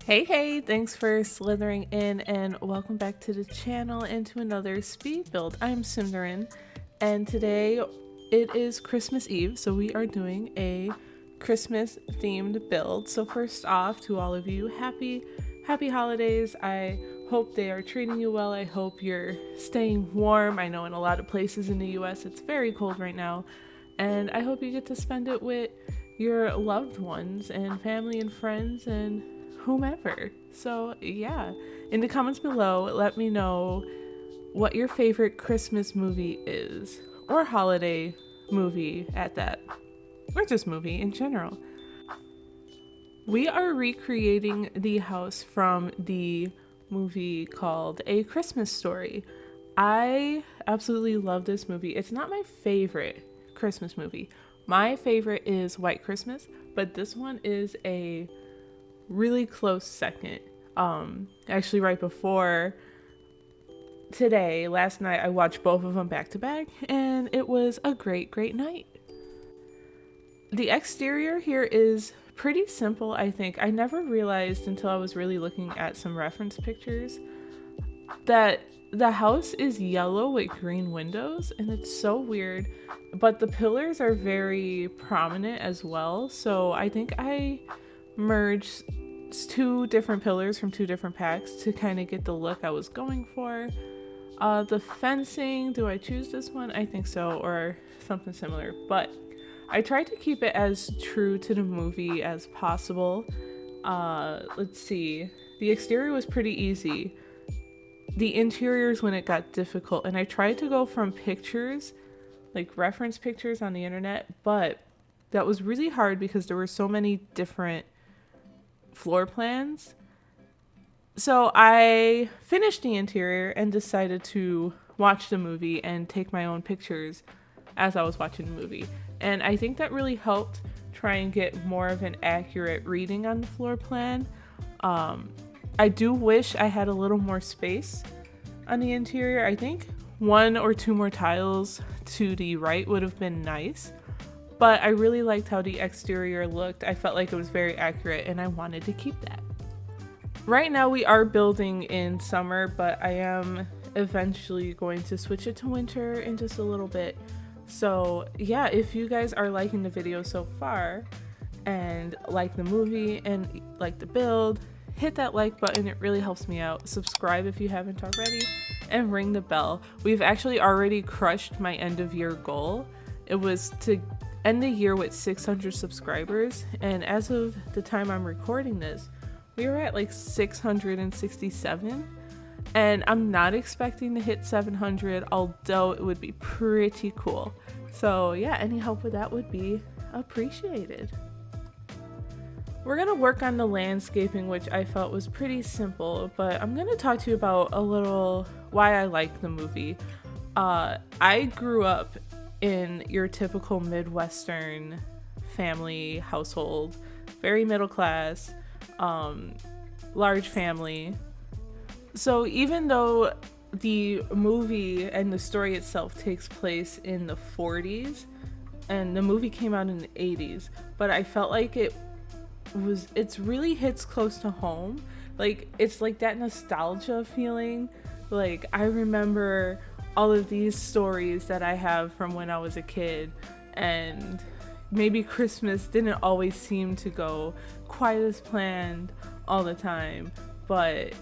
Hey, thanks for slithering in and welcome back to the channel and to another speed build. I'm Symtherin and today it is Christmas Eve, so we are doing a Christmas themed build. So first off, to all of you, happy holidays. I hope they are treating you well. I hope you're staying warm. I know in a lot of places in the US it's very cold right now, and I hope you get to spend it with your loved ones and family and friends and whomever. So yeah, in the comments below, let me know what your favorite Christmas movie is, or holiday movie at that, or just movie in general. We are recreating the house from the movie called A Christmas Story. I absolutely love this movie. It's not my favorite Christmas movie. My favorite is White Christmas, but this one is a really close second. Actually right before today, last night, I watched both of them back to back and it was a great night. The exterior here is pretty simple, I think. I never realized until I was really looking at some reference pictures that the house is yellow with green windows, and it's so weird, but the pillars are very prominent as well. So I think I merged two different pillars from two different packs to kind of get the look I was going for. The fencing, do I choose this one? I think so, or something similar, but I tried to keep it as true to the movie as possible. Let's see. The exterior was pretty easy. The interiors when it got difficult, and I tried to go from pictures, like reference pictures on the internet, but that was really hard because there were so many different floor plans. So I finished the interior and decided to watch the movie and take my own pictures as I was watching the movie. And I think that really helped try and get more of an accurate reading on the floor plan. I do wish I had a little more space on the interior. I think one or two more tiles to the right would have been nice, but I really liked how the exterior looked. I felt like it was very accurate and I wanted to keep that. Right now we are building in summer, but I am eventually going to switch it to winter in just a little bit. So yeah, if you guys are liking the video so far and like the movie and like the build, hit that like button, it really helps me out. Subscribe if you haven't already and ring the bell. We've actually already crushed my end of year goal. It was to end the year with 600 subscribers, and as of the time I'm recording this, we were at like 667, and I'm not expecting to hit 700, although it would be pretty cool. So yeah, any help with that would be appreciated. We're gonna work on the landscaping, which I felt was pretty simple, but I'm gonna talk to you about a little why I like the movie. I grew up in your typical Midwestern family household, very middle class, large family. So even though the movie and the story itself takes place in the 40s and the movie came out in the 80s, but I felt like it's really hits close to home. Like, it's like that nostalgia feeling. Like, I remember all of these stories that I have from when I was a kid, and maybe Christmas didn't always seem to go quite as planned all the time, but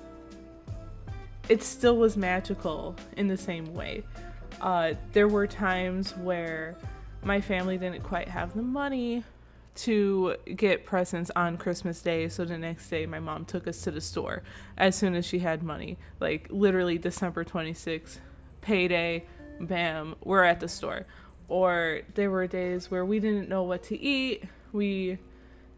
it still was magical in the same way. There were times where my family didn't quite have the money to get presents on Christmas Day, so the next day my mom took us to the store as soon as she had money. Like, literally December 26th, payday, bam, we're at the store. Or there were days where we didn't know what to eat,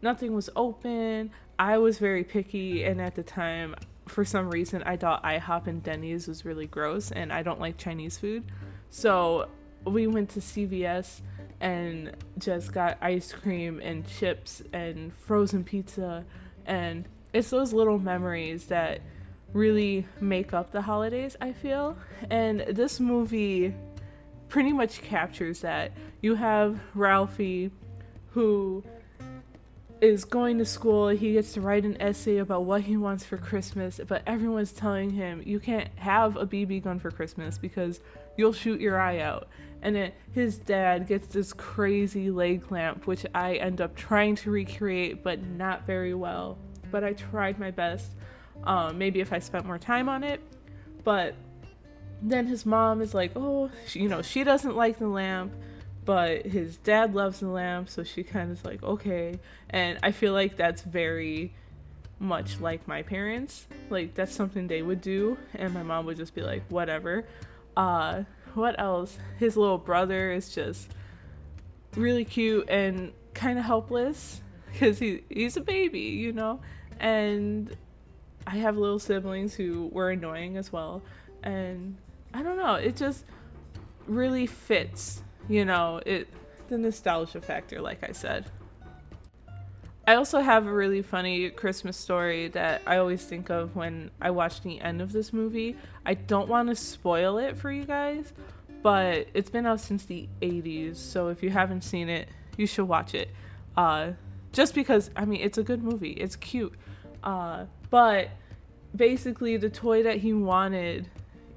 nothing was open. I was very picky, and at the time, for some reason, I thought IHOP and Denny's was really gross, and I don't like Chinese food. So we went to CVS and just got ice cream and chips and frozen pizza, and it's those little memories that really make up the holidays, I feel. And this movie pretty much captures that. You have Ralphie, who is going to school. He gets to write an essay about what he wants for Christmas, but everyone's telling him you can't have a BB gun for Christmas because you'll shoot your eye out. And then his dad gets this crazy leg lamp, which I end up trying to recreate, but not very well. But I tried my best. Maybe if I spent more time on it. But then his mom is like, oh, she doesn't like the lamp, but his dad loves the lamp, so she kind of is like, okay. And I feel like that's very much like my parents. Like, that's something they would do, and my mom would just be like, whatever. What else? His little brother is just really cute and kind of helpless because he's a baby, and I have little siblings who were annoying as well, and I don't know, it just really fits, the nostalgia factor, like I said. I also have a really funny Christmas story that I always think of when I watch the end of this movie. I don't want to spoil it for you guys, but it's been out since the 80s, so if you haven't seen it, you should watch it. Just because, it's a good movie. It's cute. But basically the toy that he wanted,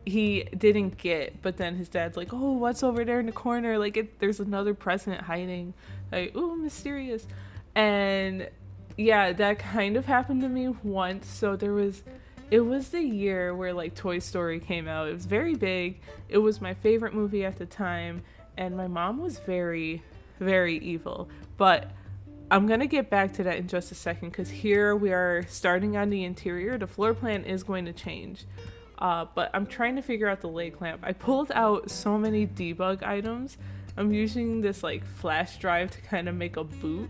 he didn't get, but then his dad's like, oh, what's over there in the corner? Like, there's another present hiding. Like, ooh, mysterious. And yeah, that kind of happened to me once. So it was the year where like Toy Story came out. It was very big. It was my favorite movie at the time, and my mom was very, very evil. But I'm gonna get back to that in just a second, because here we are starting on the interior. The floor plan is going to change, but I'm trying to figure out the leg lamp. I pulled out so many debug items. I'm using this like flash drive to kind of make a boot.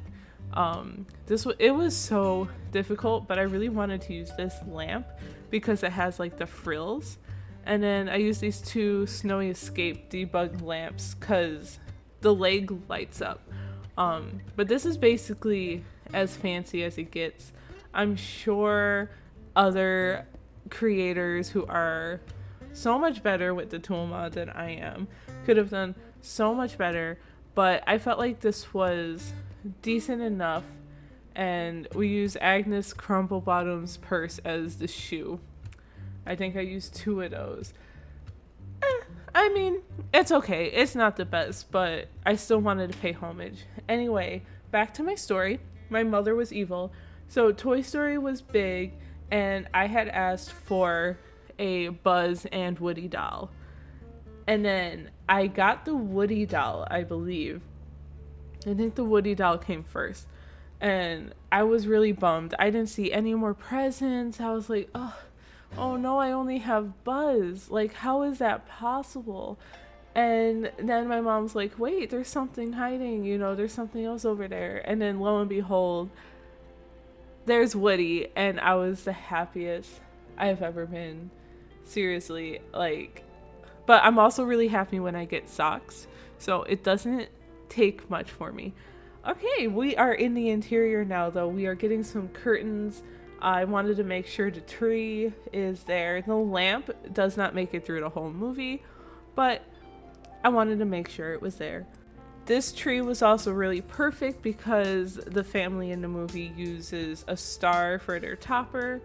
It was so difficult, but I really wanted to use this lamp because it has like the frills. And then I use these two Snowy Escape debug lamps because the leg lights up. But this is basically as fancy as it gets. I'm sure other creators who are so much better with the tool mod than I am could have done so much better, but I felt like this was decent enough, and we use Agnes Crumplebottom's purse as the shoe. I think I used 2 of those. It's okay. It's not the best, but I still wanted to pay homage. Anyway, back to my story. My mother was evil, so Toy Story was big, and I had asked for a Buzz and Woody doll. And then I got the Woody doll, I believe. I think the Woody doll came first. And I was really bummed. I didn't see any more presents. I was like, oh no, I only have Buzz. Like, how is that possible? And then my mom's like, wait, there's something hiding. There's something else over there. And then lo and behold, there's Woody. And I was the happiest I've ever been. Seriously, like, but I'm also really happy when I get socks. So it doesn't take much for me. Okay, we are in the interior now, though. We are getting some curtains. I wanted to make sure the tree is there. The lamp does not make it through the whole movie, but I wanted to make sure it was there. This tree was also really perfect because the family in the movie uses a star for their topper.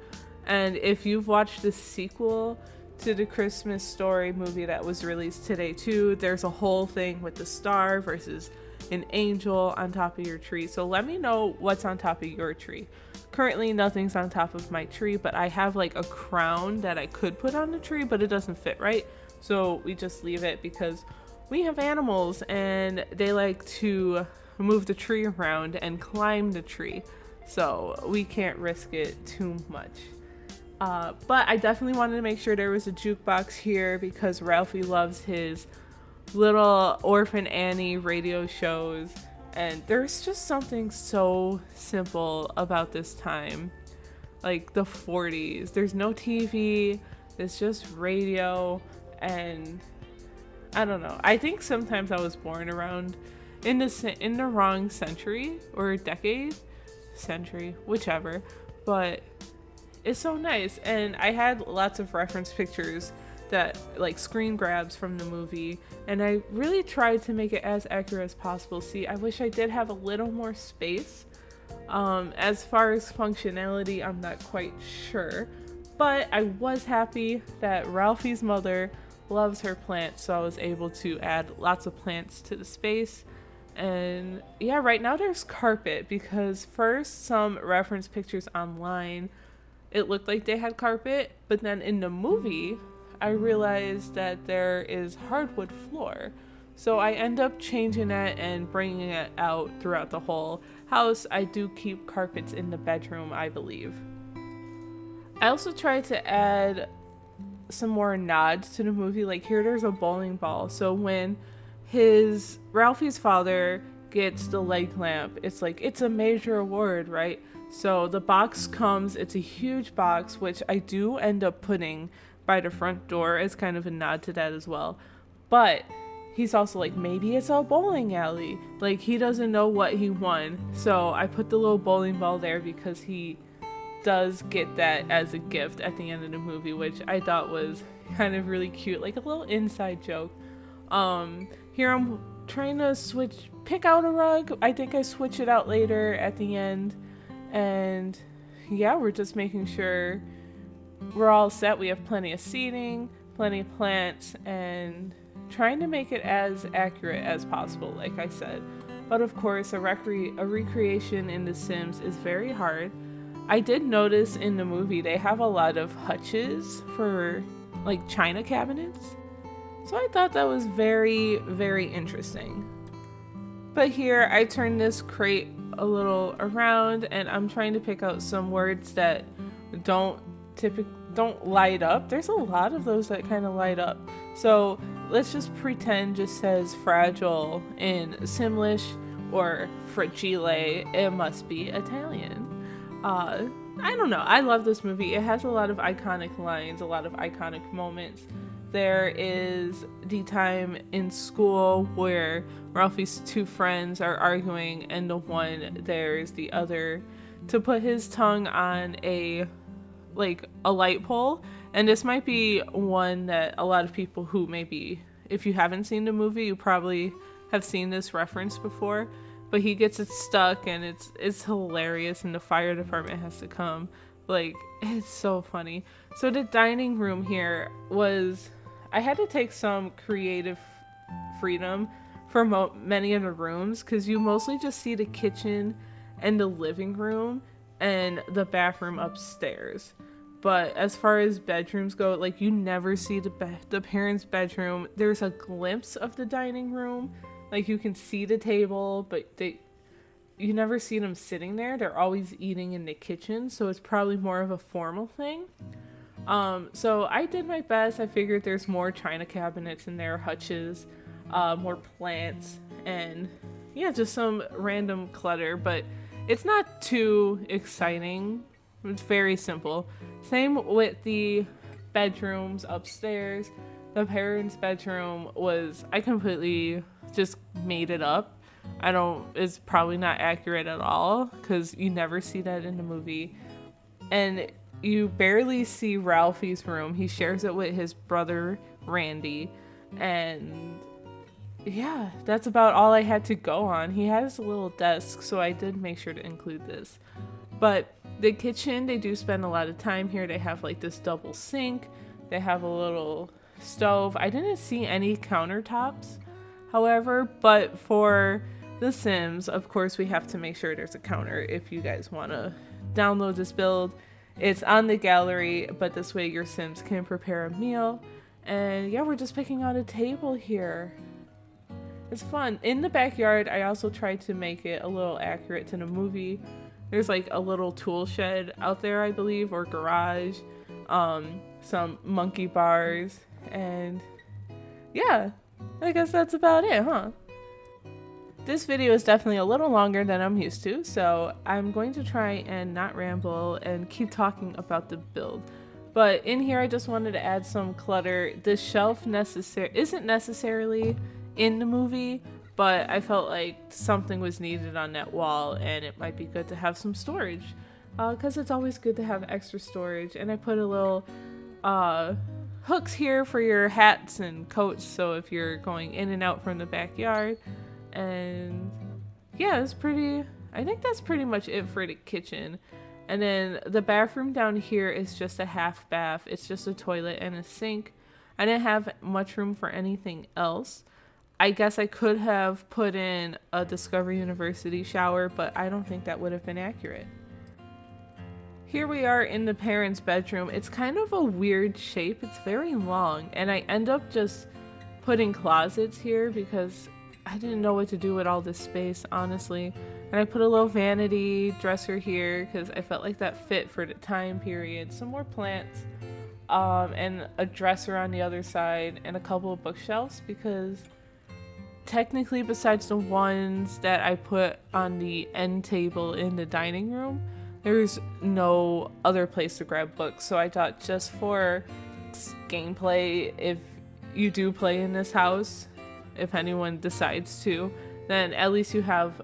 And if you've watched the sequel to the Christmas Story movie that was released today too, there's a whole thing with the star versus an angel on top of your tree. So let me know what's on top of your tree. Currently nothing's on top of my tree, but I have like a crown that I could put on the tree, but it doesn't fit right. So we just leave it because we have animals and they like to move the tree around and climb the tree. So we can't risk it too much. But I definitely wanted to make sure there was a jukebox here because Ralphie loves his little Orphan Annie radio shows, and there's just something so simple about this time, like the 40s. There's no TV, it's just radio, and I don't know. I think sometimes I was born around in the wrong century or decade, whichever, but it's so nice. And I had lots of reference pictures that like screen grabs from the movie, and I really tried to make it as accurate as possible. See, I wish I did have a little more space, As far as functionality, I'm not quite sure, but I was happy that Ralphie's mother loves her plants, so I was able to add lots of plants to the space. And yeah, right now there's carpet because first some reference pictures online, it looked like they had carpet, but then in the movie, I realized that there is hardwood floor. So I end up changing that and bringing it out throughout the whole house. I do keep carpets in the bedroom, I believe. I also tried to add some more nods to the movie. Like here, there's a bowling ball. So when Ralphie's father gets the leg lamp, it's like, it's a major award, right? So the box comes, it's a huge box, which I do end up putting by the front door as kind of a nod to that as well. But he's also like, maybe it's a bowling alley. Like he doesn't know what he won. So I put the little bowling ball there because he does get that as a gift at the end of the movie, which I thought was kind of really cute, like a little inside joke. Here I'm trying to pick out a rug. I think I switch it out later at the end. And yeah, we're just making sure we're all set. We have plenty of seating, plenty of plants, and trying to make it as accurate as possible, like I said. But of course, a recreation in The Sims is very hard. I did notice in the movie they have a lot of hutches for like china cabinets. So I thought that was very, very interesting. But here I turned this crate a little around and I'm trying to pick out some words that don't light up. There's a lot of those that kind of light up. So let's just pretend just says fragile in Simlish or fragile. It must be Italian. I don't know. I love this movie. It has a lot of iconic lines, a lot of iconic moments. There is the time in school where Ralphie's two friends are arguing and the one there's the other to put his tongue on a light pole. And this might be one that a lot of people who maybe, if you haven't seen the movie, you probably have seen this reference before. But he gets it stuck and it's hilarious and the fire department has to come. Like, it's so funny. So the dining room here was, I had to take some creative freedom for many of the rooms because you mostly just see the kitchen and the living room and the bathroom upstairs. But as far as bedrooms go, like you never see the parents' bedroom. There's a glimpse of the dining room. Like you can see the table, but you never see them sitting there. They're always eating in the kitchen, so it's probably more of a formal thing. So I did my best. I figured there's more china cabinets in there, hutches, more plants, and yeah, just some random clutter, but it's not too exciting. It's very simple. Same with the bedrooms upstairs. The parents' bedroom I completely just made it up. It's probably not accurate at all because you never see that in the movie. And you barely see Ralphie's room. He shares it with his brother, Randy. And yeah, that's about all I had to go on. He has a little desk, so I did make sure to include this. But the kitchen, they do spend a lot of time here. They have like this double sink. They have a little stove. I didn't see any countertops, however, but for The Sims, of course, we have to make sure there's a counter if you guys want to download this build. It's on the gallery, but this way your Sims can prepare a meal. And yeah, we're just picking out a table here. It's fun. In the backyard, I also tried to make it a little accurate to the movie. There's like a little tool shed out there, I believe, or garage. Some monkey bars, and yeah, I guess that's about it, huh? This video is definitely a little longer than I'm used to, so I'm going to try and not ramble and keep talking about the build. But in here, I just wanted to add some clutter. The shelf isn't necessarily in the movie, but I felt like something was needed on that wall and it might be good to have some storage because it's always good to have extra storage. And I put a little hooks here for your hats and coats, so if you're going in and out from the backyard. And yeah, it's pretty, I think that's pretty much it for the kitchen. And then the bathroom down here is just a half bath. It's just a toilet and a sink. I didn't have much room for anything else. I guess I could have put in a Discovery University shower, but I don't think that would have been accurate. Here we are in the parents' bedroom. It's kind of a weird shape. It's very long, and I end up just putting closets here because I didn't know what to do with all this space, honestly. And I put a little vanity dresser here because I felt like that fit for the time period. Some more plants, and a dresser on the other side, and a couple of bookshelves because technically, besides the ones that I put on the end table in the dining room, there's no other place to grab books. So I thought just for gameplay, if you do play in this house, if anyone decides to, then at least you have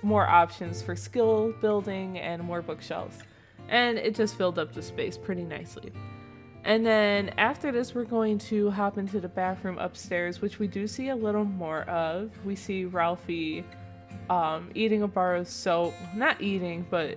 more options for skill building and more bookshelves. And it just filled up the space pretty nicely. And then after this, we're going to hop into the bathroom upstairs, which we do see a little more of. We see Ralphie eating a bar of soap. Not eating, but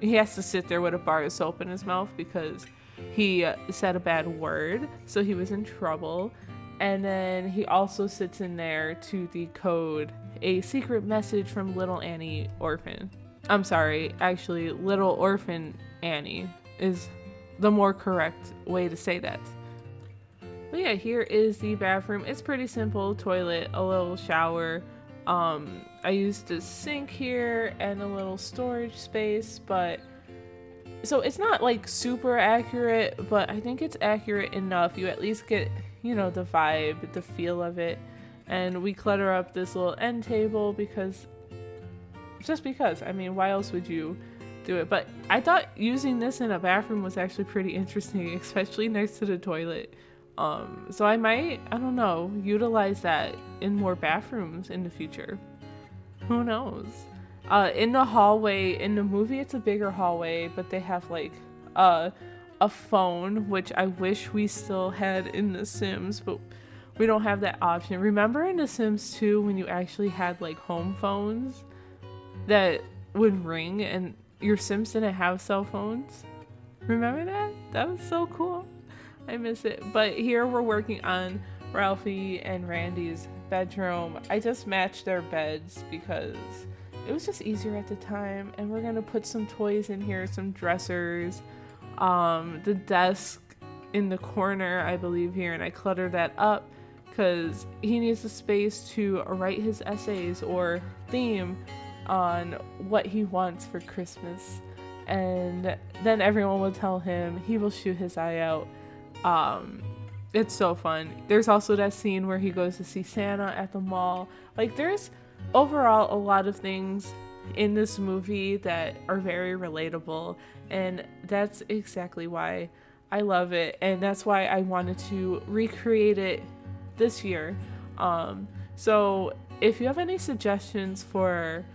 he has to sit there with a bar of soap in his mouth because he said a bad word, so he was in trouble. And then he also sits in there to decode a secret message from Little Annie Orphan. I'm sorry, actually, Little Orphan Annie is the more correct way to say that. But yeah, here is the bathroom. It's pretty simple. Toilet, a little shower. I used a sink here and a little storage space, but so it's not like super accurate, but I think it's accurate enough. You at least get, you know, the vibe, the feel of it. And we clutter up this little end table because I mean, why else would you do it? But I thought using this in a bathroom was actually pretty interesting, especially next to the toilet. So I might, I don't know, utilize that in more bathrooms in the future. Who knows? In the hallway, in the movie it's a bigger hallway, but they have like a phone, which I wish we still had in The Sims, but we don't have that option. Remember in The Sims 2 when you actually had like home phones that would ring and your Sims didn't have cell phones? Remember that? That was so cool. I miss it. But here we're working on Ralphie and Randy's bedroom. I just matched their beds because it was just easier at the time. And we're gonna put some toys in here, some dressers, the desk in the corner, I believe, here, and I cluttered that up because he needs the space to write his essays or theme on what he wants for Christmas. And then everyone will tell him, he will shoot his eye out. It's so fun. There's also that scene where he goes to see Santa at the mall. Like, there's overall a lot of things in this movie that are very relatable, and that's exactly why I love it, and that's why I wanted to recreate it this year. So if you have any suggestions for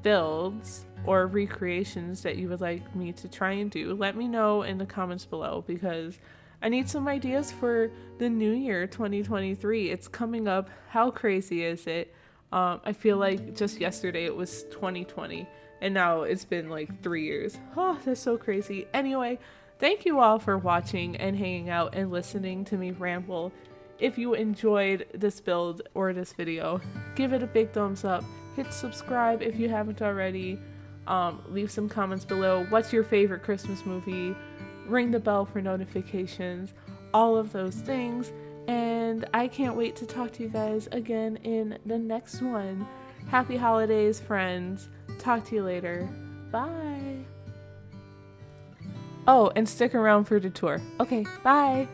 builds or recreations that you would like me to try and do, let me know in the comments below, because I need some ideas for the new year 2023. It's coming up. How crazy is it? I feel like just yesterday it was 2020 and now it's been like 3 years. Oh, that's so crazy. Anyway, thank you all for watching and hanging out and listening to me ramble. If you enjoyed this build or this video, give it a big thumbs up. Hit subscribe if you haven't already. Leave some comments below. What's your favorite Christmas movie? Ring the bell for notifications. All of those things. And I can't wait to talk to you guys again in the next one. Happy holidays, friends. Talk to you later. Bye. Oh, and stick around for the tour. Okay, bye.